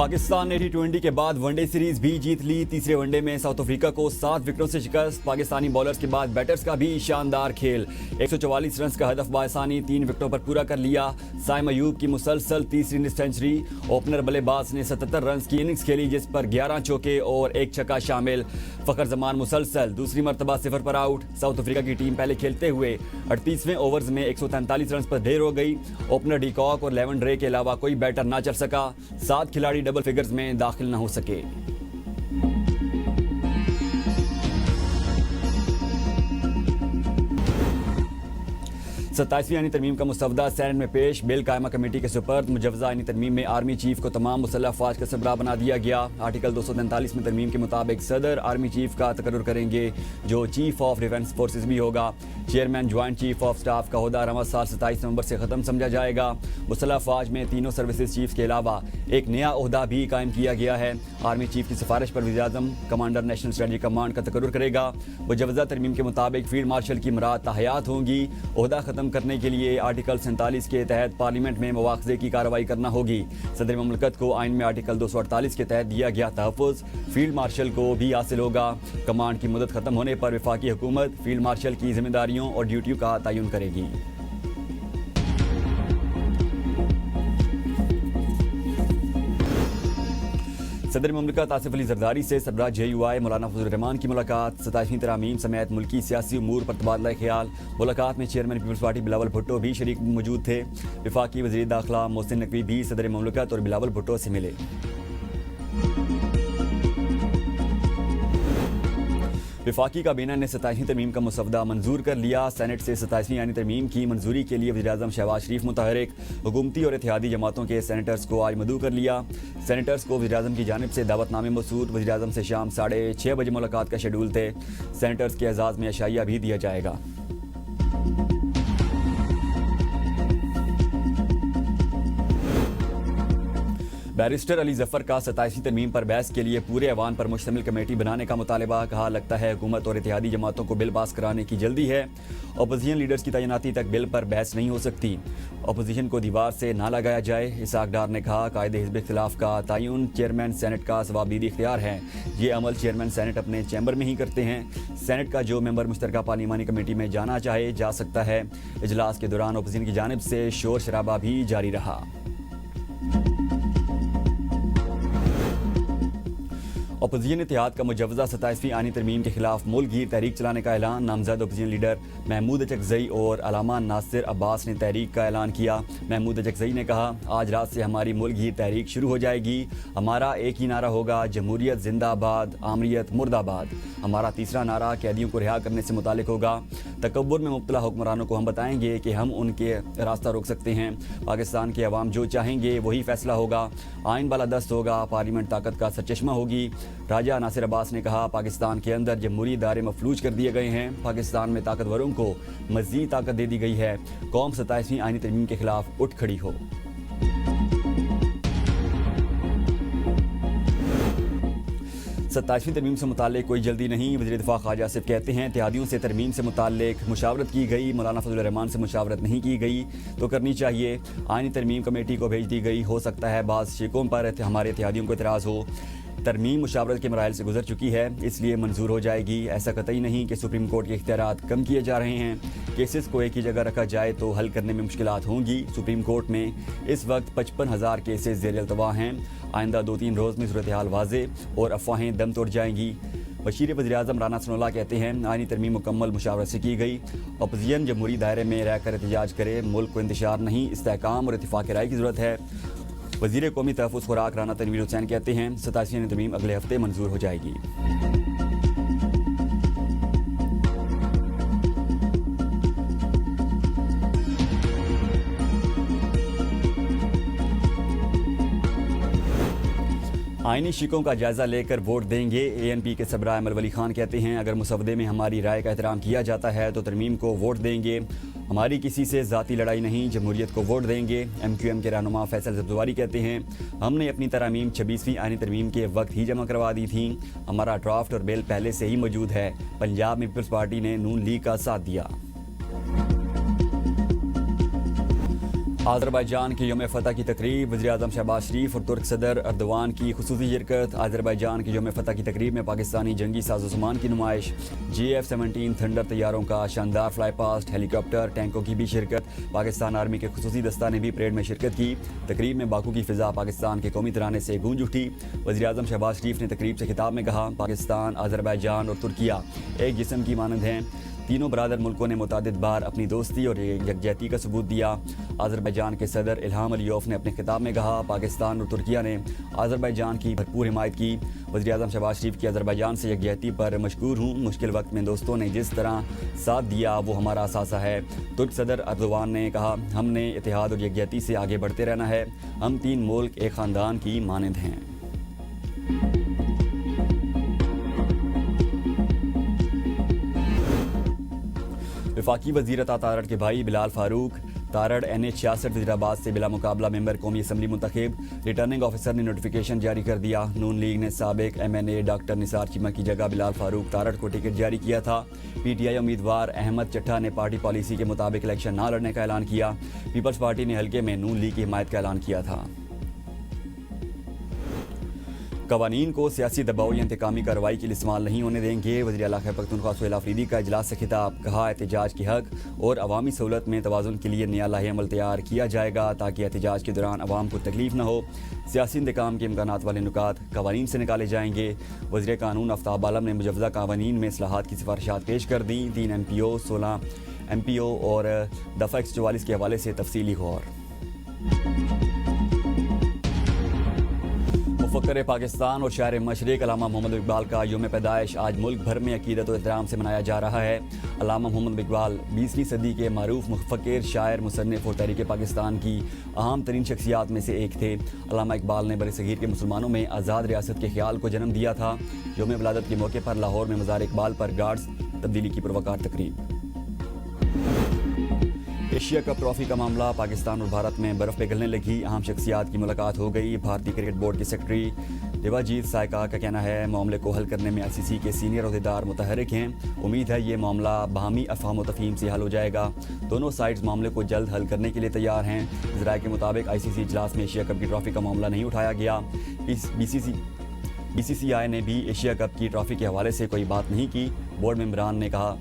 पाकिस्तान ने T20 के बाद वनडे सीरीज भी जीत ली। तीसरे वनडे में साउथ अफ्रीका को 7 विकेटों से शिकस्त। पाकिस्तानी बॉलर्स के बाद बैटर्स का भी शानदार खेल। 144 रन का हदफ बासानी 3 विकेटों पर पूरा कर लिया। साइम अयूब की मुसलसल तीसरी सेंचुरी। ओपनर बल्लेबाज ने 77 रन की इनिंग्स खेली, जिस पर 11 चौके और 1 छक्का शामिल। फखर जमान मुसलसल दूसरी मरतबा 0 पर आउट। साउथ अफ्रीका की टीम पहले खेलते हुए 38वें ओवर्स में 143 रन पर ढेर हो गई। ओपनर डिकॉक और लेवन ड्रे के अलावा कोई बैटर ना चल सका। 7 खिलाड़ी डबल फिगर्स में दाखिल न हो सके। 27वीं आईनी तरमीम का मुसवदा सेनेट में पेश। बिल कायमा कमेटी के सुपर्द। मुजवजा आईनी तरमीम में आर्मी चीफ को तमाम मुसल्लह अफवाज का सरबराह बना दिया गया। आर्टिकल 243 में तरमीम के मुताबिक सदर आर्मी चीफ का तकर्रुर करेंगे, जो चीफ ऑफ डिफेंस फोर्सेज भी होगा। Chairman joint chief of staff का ओहदा रवा साल 27 नवंबर से खत्म समझा जाएगा। मुसल्लह अफवाज में तीनों सर्विसेज चीफ के अलावा एक नया ओहदा भी कायम किया गया है। आर्मी चीफ की सिफारिश पर वज़ीर-ए-आज़म कमांडर नेशनल स्ट्रेटजी कमांड का तकर्रुर करेगा। मुजवजा तरमीम के मुताबिक फील्ड मार्शल की मुराद ताहयात होंगी। ओहदा खत्म करने के लिए आर्टिकल 47 के तहत पार्लियामेंट में मुआखजे की कार्रवाई करना होगी। सदर ममलकत को आइन में आर्टिकल 248 के तहत दिया गया तहफ़्फ़ुज़ फील्ड मार्शल को भी हासिल होगा। कमांड की मुद्दत खत्म होने पर वफाकी हुकूमत फील्ड मार्शल की जिम्मेदारियों और ड्यूटियों का तयन करेगी। सदर ममलकत आसिफ अली जरदारी से सरबराह JUI मौलाना फजल रहमान की मुलाकात। 27वीं तरामीम समेत मुल्की सियासी उमूर पर तबादला ख्याल। मुलाकात में chairman Peoples Party Bilawal Bhutto भी शरीक मौजूद थे। वफाकी वज़ीर दाखिला मोहसिन नकवी भी सदर ममलकत और बिलावल भुट्टो से मिले। वफाकी काबीना ने 27वीं तरमीम का मुसवदा मंजूर कर लिया। सेनेट से 27वीं आईनी तरमीम की मंजूरी के लिए वज़ीर-ए-आज़म शहबाज शरीफ मुतहरिक। हुकूमती और इत्तेहादी जमातों के सेनेटर्स को आज मदऊ कर लिया। सेनेटर्स को वज़ीर-ए-आज़म की जानिब से दावतनामे मौसूल। वज़ीर-ए-आज़म से शाम 6:30 बजे मुलाकात का शेड्यूल थे। सेनेटर्स के एजाज़ में अशाइया भी दिया जाएगा। बैरिस्टर अली जफर का 27वीं तरमीम पर बहस के लिए पूरे ऐवान पर मुश्तमिल कमेटी बनाने का मुतालबा। कहा, लगता है हुकूमत और इत्तेहादी जमातों को बिल पास कराने की जल्दी है। अपोजिशन लीडर्स की तैनाती तक बिल पर बहस नहीं हो सकती। अपोजिशन को दीवार से ना लगाया जाए। इसाक डार ने कहा, कायदे हिज़्ब इख्तिलाफ का तयन चेयरमैन सेनेट का जवाबदीदी इख्तियार है। ये अमल चेयरमैन सेनेट अपने चैम्बर में ही करते हैं। सेनेट का जो मेंबर मुश्तरका पार्लिमानी कमेटी में जाना चाहे जा सकता है। इजलास के दौरान अपोजिशन की जानिब से शोर शराबा भी जारी रहा। अपोजिशन इत्तेहाद का मुजवजा 27वीं आईनी तरमीम के खिलाफ मुल्क गिर तहरीक चलाने का ऐलान। नामजद अपोजिशन लीडर महमूद अचकज़ई और अलामा नासिर अब्बास ने तहरीक का ऐलान किया। महमूद अचकज़ई ने कहा, आज रात से हमारी मुल्क गिर तहरीक शुरू हो जाएगी। हमारा एक ही नारा होगा, जमहूरियत जिंदाबाद, आमरीत मुर्दाबाद। हमारा तीसरा नारा कैदियों को रिहा करने से मुतालिक होगा। तकब्बुर में मुब्तला हुक्मरानों को हम बताएंगे कि हम उनके रास्ता रोक सकते हैं। पाकिस्तान के अवाम जो चाहेंगे वही फैसला होगा। आइन बालादस्त होगा। पार्लियामेंट ताकत का सरचश्मा होगी। राजा नासिर अब्बास ने कहा, पाकिस्तान के अंदर जमहूरी इदारे मफलूज कर दिए गए हैं। पाकिस्तान में ताकतवरों को मज़ीद ताकत दे दी गई है। कौम 27वीं आईनी तरमीम के खिलाफ उठ खड़ी हो। सत्ताईसवीं तरमीम से मुताल्लिक कोई जल्दी नहीं। वज़ीर दिफा ख्वाजा आसिफ कहते हैं, इत्तेहादियों से तरमीम से मुताल्लिक मुशावरत की गई। मौलाना फजल रहमान से मुशावरत नहीं की गई तो करनी चाहिए। आईनी तरमीम कमेटी को भेज दी गई। हो सकता है बाज़ शिकों पर हमारे इत्तेहादियों को एतराज़ हो। तरमीम मुशावरत के मराइल से गुजर चुकी है, इसलिए मंजूर हो जाएगी। ऐसा कतई नहीं कि सुप्रीम कोर्ट के इख्तियारात कम किए जा रहे हैं। केसेस को एक ही जगह रखा जाए तो हल करने में मुश्किलात होंगी। सुप्रीम कोर्ट में इस वक्त 55,000 केसेस ज़ेर अल्तवा हैं। आइंदा 2-3 रोज़ में सूरत हाल वाज़े और अफवाहें दम तोड़ जाएंगी। बशीर वज़ीर-ए-आज़म राना सनाउल्लाह कहते हैं, आईनी तरमीम मुकम्मल मुशावरत से की गई। अपोजिशन जमहूरी दायरे में रहकर एहतजाज करे। मुल्क को इंतशार नहीं, इस्तेहकाम और इत्तिफाक़ राय की ज़रूरत है। वज़ीर कौमी तहफ़्फ़ुज़ खुराक राना तनवीर हुसैन कहते हैं, 27वीं तरमीम अगले हफ्ते मंजूर हो जाएगी। आईनी शिकों का जायजा लेकर वोट देंगे। ANP के सरबराह अमर वली खान कहते हैं, अगर मुसवदे में हमारी राय का एहतराम किया जाता है तो तरमीम को वोट देंगे। हमारी किसी से ज़ाती लड़ाई नहीं, जमहूरियत को वोट देंगे। MQM के रहनुमा फैसल जब्जवारी कहते हैं, हमने अपनी तरमीम 26वीं आईनी तरमीम के वक्त ही जमा करवा दी थी। हमारा ड्राफ्ट और बिल पहले से ही मौजूद है। पंजाब में पीपल्स पार्टी ने नून लीग का साथ दिया। अज़रबैजान की यौम फ़तह की तकरीब, वज़ीर-ए-आज़म शहबाज शरीफ और तुर्क सदर अर्दवान की खुसूसी शिरकत। अज़रबैजान की यौम फ़तह की तकरीब में पाकिस्तानी जंगी साज़ो-सामान की नुमाइश, GF-17 थंडर तैयारों का शानदार फ्लाई पास्ट, हेलीकॉप्टर, टैंकों की भी शिरकत। पाकिस्तान आर्मी के खुसूसी दस्ता ने भी परेड में शिरकत की। तकरीब में बाकू की फ़िज़ा पाकिस्तान के कौमी तराने से गूंज उठी। वज़ीर-ए-आज़म शहबाज शरीफ ने तकरीब से खिताब में कहा, पाकिस्तान, अज़रबैजान और तुर्किया एक जिस्म की मानंद हैं। तीनों बरादर मुल्कों ने मुतादिद बार अपनी दोस्ती और यकजहती का सबूत दिया। अज़रबैजान के सदर इल्हाम अलियोफ ने अपने खिताब में कहा, पाकिस्तान और तुर्किया ने अज़रबैजान की भरपूर हिमायत की। वज़ीर-ए-आज़म शहबाज शरीफ की अज़रबैजान से यकजहती पर मशकूर हूँ। मुश्किल वक्त में दोस्तों ने जिस तरह साथ दिया वो हमारा असासा है। तुर्क सदर अर्दवान ने कहा, हमने इत्तेहाद और यकजहती से आगे बढ़ते रहना है। हम तीन मुल्क एक ख़ानदान की मानंद हैं। वफाकी वज़ीर तारड़ के भाई बिलाल फारूक तारड़ NH-66 वज़ीराबाद से बिला मुकाबला मेंबर कौमी असम्बली मुंतखब। रिटर्निंग ऑफिसर ने नोटिफिकेशन जारी कर दिया। नून लीग ने साबिक MNA डॉक्टर निसार चीमा की जगह बिलाल फारूक तारड़ को टिकट जारी किया था। PTI उम्मीदवार अहमद चट्टा ने पार्टी पॉलिसी के मुताबिक इलेक्शन न लड़ने का ऐलान किया। पीपल्स पार्टी ने हल्के में नून लीग की हिमायत का ऐलान किया था। कवानीन को सियासी दबाव या इंतकामी कार्रवाई के लिए इस्तेमाल नहीं होने देंगे। वज़ीर आला खैबर पख्तूनख्वा सुहेल आफरीदी का इजलास से खिताब, कहा एहतजाज की हक और अवामी सहूलत में तवाज़ुन के लिए नया लाहे अमल तैयार किया जाएगा ताकि एहतजाज के दौरान अवाम को तकलीफ न हो। सियासी इंतकाम के इम्कानात वाले नुकात कवानीन से निकाले जाएंगे। वज़ीर कानून आफ्ताब आलम ने मुजव्वज़ा कवानीन में इस्लाहात की सिफारिशात पेश कर दी। 3 MPO 16 MPO और दफ़ा 144 के हवाले से तफसीली गौर। मुफ़क्किर पाकिस्तान और शायर मशरिक़ अल्लामा मोहम्मद इकबाल का यौम पैदाइश आज मुल्क भर में अकीदत और एहतराम से मनाया जा रहा है। अल्लामा मोहम्मद इकबाल 20वीं सदी के मारूफ मुफ़क्किर, शायर, मुसन्निफ़ और तहरीक पाकिस्तान की अहम तरीन शख्सियात में से एक थे। अल्लामा इकबाल ने बरसगीर के मुसलमानों में आज़ाद रियासत के ख्याल को जन्म दिया था। यौम विलादत के मौके पर लाहौर में मज़ार इकबाल पर गार्ड्स तब्दीली की पुरवकार तकरीब। एशिया कप ट्रॉफी का मामला, पाकिस्तान और भारत में बर्फ़ पिघलने लगी। अहम शख्सियात की मुलाकात हो गई। भारतीय क्रिकेट बोर्ड के सेक्रेटरी देवाजीत सायका का कहना है, मामले को हल करने में ICC के सीनियर अहदेदार मुतहरिक हैं। उम्मीद है ये मामला बाहमी अफ़हाम व तफ़हीम से हल हो जाएगा। दोनों साइड्स मामले को जल्द हल करने के लिए तैयार हैं। ज़राए के मुताबिक ICC इजलास में एशिया कप की ट्रॉफी का मामला नहीं उठाया गया। BCCI ने भी एशिया कप की ट्रॉफी के हवाले से कोई बात नहीं की। बोर्ड मेंबरान ने कहा,